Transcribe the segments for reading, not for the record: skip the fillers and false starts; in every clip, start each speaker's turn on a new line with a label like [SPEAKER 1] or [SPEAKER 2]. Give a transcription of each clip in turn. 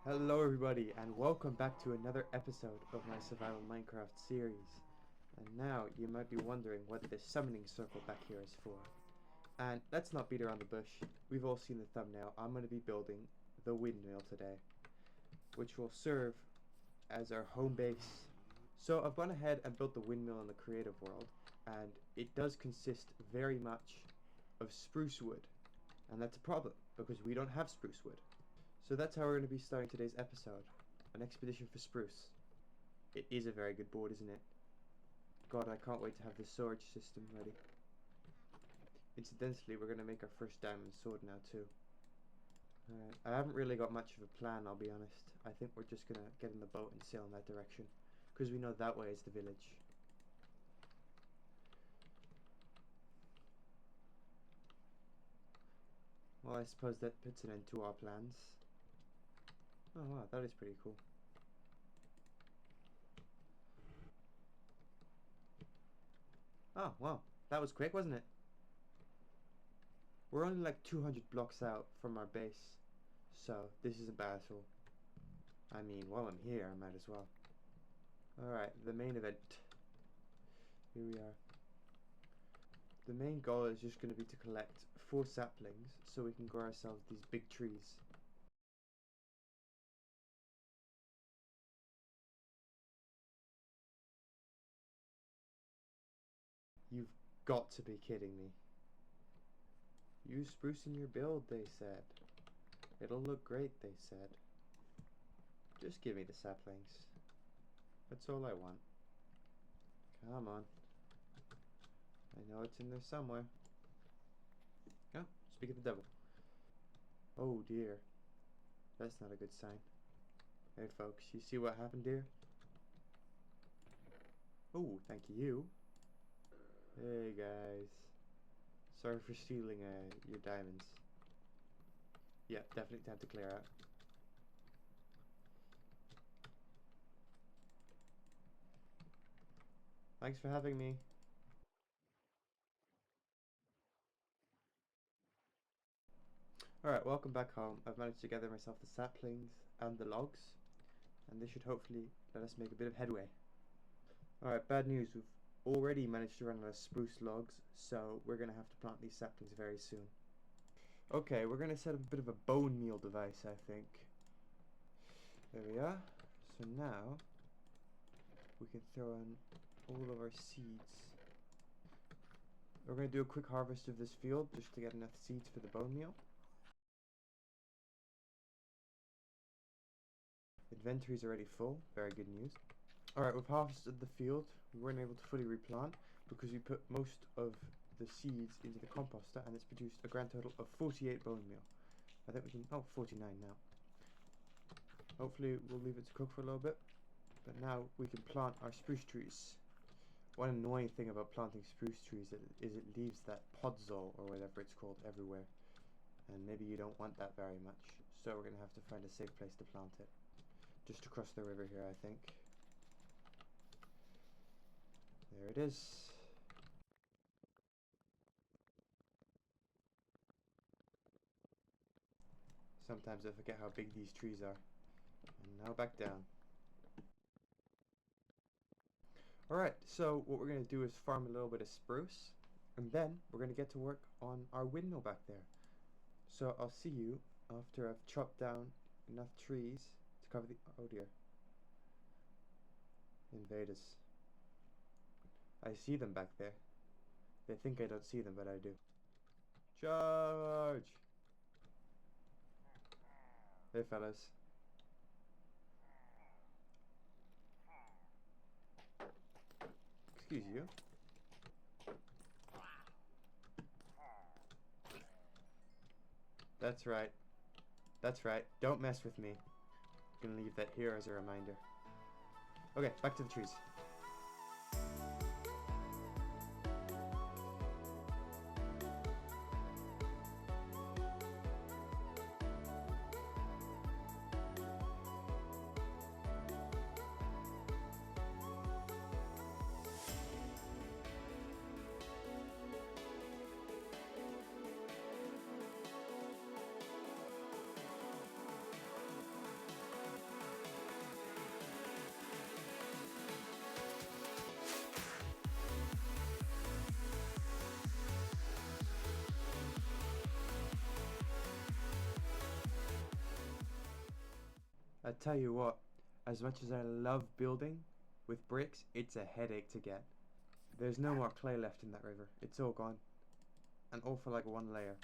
[SPEAKER 1] Hello everybody and welcome back to another episode of my survival Minecraft series. And now you might be wondering what this summoning circle back here is for. And let's not beat around the bush. We've all seen the thumbnail. I'm going to be building the windmill today, which will serve as our home base. So I've gone ahead and built the windmill in the creative world, and it does consist very much of spruce wood. And that's a problem because we don't have spruce wood. So that's how we're going to be starting today's episode. An expedition for spruce. It is a very good board, isn't it? God, I can't wait to have the storage system ready. Incidentally, we're going to make our first diamond sword now too. Alright, I haven't really got much of a plan, I'll be honest. I think we're just going to get in the boat and sail in that direction, because we know that way is the village. Well, I suppose that puts an end to our plans. Oh wow, that is pretty cool. Oh wow, that was quick, wasn't it? We're only like 200 blocks out from our base, so this isn't bad at all. I mean, while I'm here, I might as well. Alright, the main event. Here we are. The main goal is just going to be to collect 4 saplings so we can grow ourselves these big trees. You've got to be kidding me. Use spruce in your build, they said. It'll look great, they said. Just give me the saplings. That's all I want. Come on. I know it's in there somewhere. Oh, speak of the devil. Oh dear. That's not a good sign. Hey folks, you see what happened here? Oh, thank you. Hey guys. Sorry for stealing your diamonds. Yeah, definitely time to clear out. Thanks for having me. Alright, welcome back home. I've managed to gather myself the saplings and the logs, and this should hopefully let us make a bit of headway. Alright, bad news. We've already managed to run out of spruce logs, so we're going to have to plant these saplings very soon. Okay, we're going to set up a bit of a bone meal device, I think. There we are. So now, we can throw in all of our seeds. We're going to do a quick harvest of this field just to get enough seeds for the bone meal. Inventory's already full, very good news. Alright, we've harvested the field. We weren't able to fully replant because we put most of the seeds into the composter and it's produced a grand total of 48 bone meal. I think we can, 49 now. Hopefully we'll leave it to cook for a little bit. But now we can plant our spruce trees. One annoying thing about planting spruce trees is it leaves that podzol or whatever it's called everywhere. And maybe you don't want that very much. So we're going to have to find a safe place to plant it. Just across the river here, I think. There it is. Sometimes I forget how big these trees are. And now back down. Alright, so what we're going to do is farm a little bit of spruce. And then we're going to get to work on our windmill back there. So I'll see you after I've chopped down enough trees to cover the... Oh dear. Invaders. I see them back there. They think I don't see them, but I do. Charge! Hey fellas. Excuse you. That's right. That's right. Don't mess with me. I'm gonna leave that here as a reminder. Okay, back to the trees. I tell you what, as much as I love building with bricks, it's a headache to get. There's no more clay left in that river. It's all gone. And all for like one layer.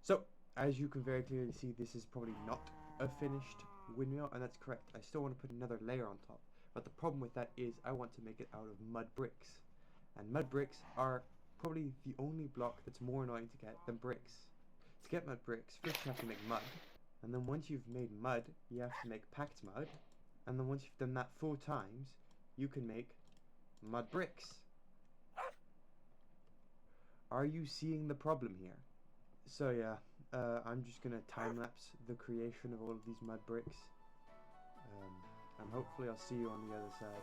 [SPEAKER 1] So, as you can very clearly see, this is probably not a finished windmill, and that's correct. I still want to put another layer on top. But the problem with that is I want to make it out of mud bricks. And mud bricks are probably the only block that's more annoying to get than bricks. To get mud bricks, first you have to make mud. And then once you've made mud, you have to make packed mud. And then once you've done that 4 times, you can make mud bricks. Are you seeing the problem here? So yeah, I'm just gonna time-lapse the creation of all of these mud bricks. And hopefully I'll see you on the other side.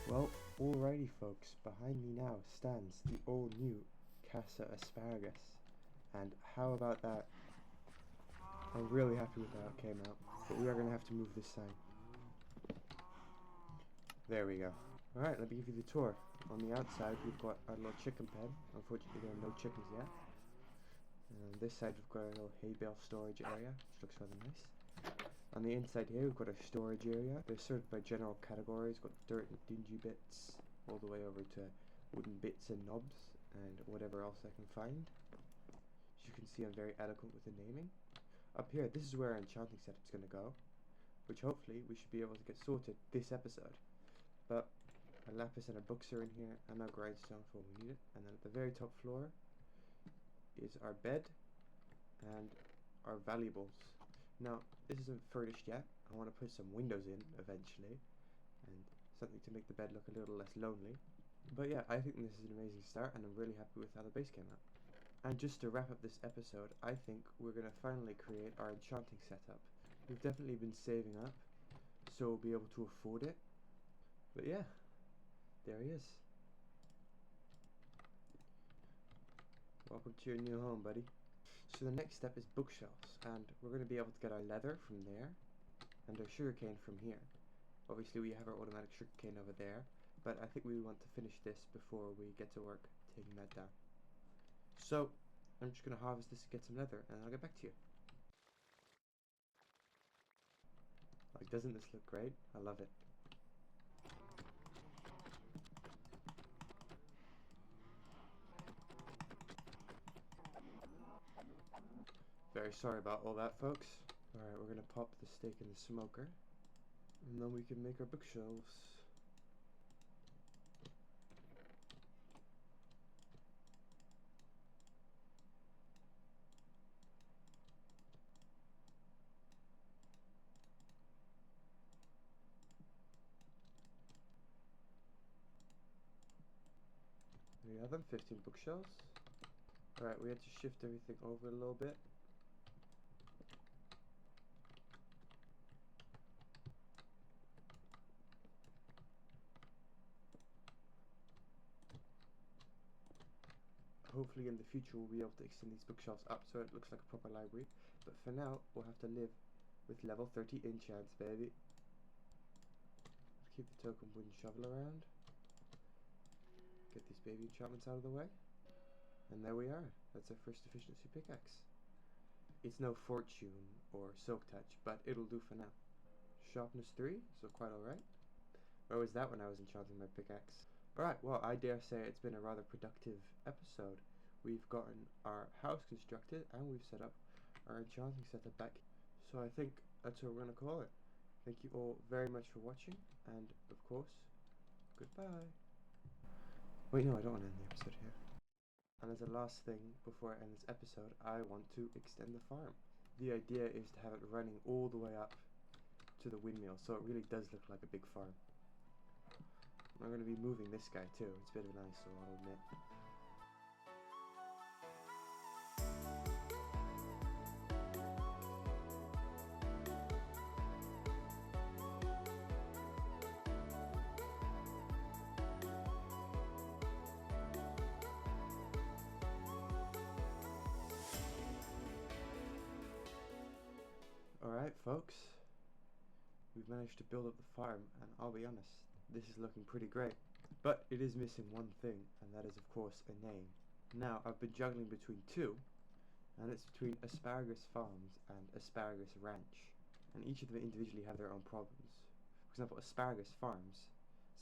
[SPEAKER 1] Well, alrighty folks, behind me now stands the all-new Casa Asparagus. And how about that? I'm really happy with how it came out, but we are going to have to move this sign. There we go. Alright, let me give you the tour. On the outside we've got our little chicken pen. Unfortunately there are no chickens yet. And on this side we've got our little hay bale storage area, which looks rather nice. On the inside here we've got a storage area. They're sorted by general categories. Got dirt and dingy bits, all the way over to wooden bits and knobs, and whatever else I can find. As you can see, I'm very eloquent with the naming. Up here, this is where our enchanting setup's going to go, which hopefully we should be able to get sorted this episode. But our lapis and our books are in here, and our grindstone for when we need it. And then at the very top floor is our bed and our valuables. Now, this isn't furnished yet. I want to put some windows in eventually, and something to make the bed look a little less lonely. But yeah, I think this is an amazing start, and I'm really happy with how the base came out. And just to wrap up this episode, I think we're going to finally create our enchanting setup. We've definitely been saving up, so we'll be able to afford it. But yeah, there he is. Welcome to your new home, buddy. So the next step is bookshelves, and we're going to be able to get our leather from there, and our sugarcane from here. Obviously we have our automatic sugarcane over there, but I think we want to finish this before we get to work taking that down. So I'm just going to harvest this and get some leather, and I'll get back to you. Like, doesn't this look great? I love it. Very sorry about all that, folks. Alright, we're gonna pop the steak in the smoker, and then we can make our bookshelves. There you have them, 15 bookshelves. Alright, we had to shift everything over a little bit. Hopefully in the future we'll be able to extend these bookshelves up so it looks like a proper library. But for now, we'll have to live with level 30 enchants, baby. Let's keep the token wooden shovel around. Get these baby enchantments out of the way. And there we are. That's our first efficiency pickaxe. It's no fortune or silk touch, but it'll do for now. Sharpness 3, so quite alright. Where was that when I was enchanting my pickaxe? Alright, well, I dare say it's been a rather productive episode. We've gotten our house constructed, and we've set up our enchanting setup back. So I think that's what we're going to call it. Thank you all very much for watching, and of course, goodbye. Wait, no, I don't want to end the episode here. And as a last thing, before I end this episode, I want to extend the farm. the idea is to have it running all the way up to the windmill, so it really does look like a big farm. I'm going to be moving this guy too. It's a bit of an eyesore, I'll admit. Alright folks, we've managed to build up the farm, and I'll be honest, this is looking pretty great. But it is missing one thing, and that is of course a name. Now, I've been juggling between two, and it's between Asparagus Farms and Asparagus Ranch. And each of them individually have their own problems. For example, Asparagus Farms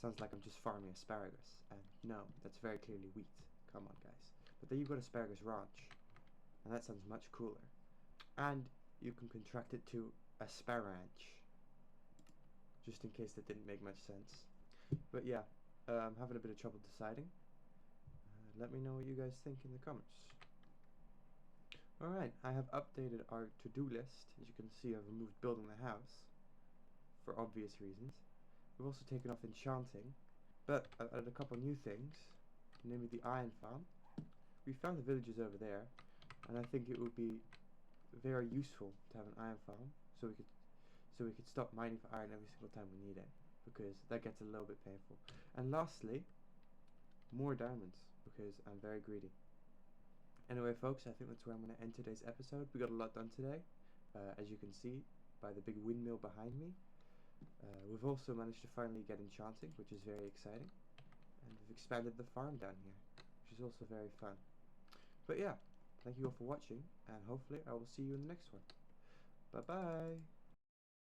[SPEAKER 1] sounds like I'm just farming asparagus, and no, that's very clearly wheat. Come on guys. But then you've got Asparagus Ranch, and that sounds much cooler. And you can contract it to Asparanch, just in case that didn't make much sense. But yeah, I'm having a bit of trouble deciding. Let me know what you guys think in the comments. Alright, I have updated our to-do list. As you can see, I've removed building the house, for obvious reasons. We've also taken off enchanting, but I've added a couple new things, namely the iron farm. We found the villages over there, and I think it would be very useful to have an iron farm, so we could stop mining for iron every single time we need it, because that gets a little bit painful. And lastly, more diamonds, because I'm very greedy. Anyway folks, I think that's where I'm going to end today's episode. We got a lot done today, as you can see by the big windmill behind me. We've also managed to finally get enchanting, which is very exciting, and we've expanded the farm down here, which is also very fun. But yeah, thank you all for watching, and hopefully I will see you in the next one. Bye bye!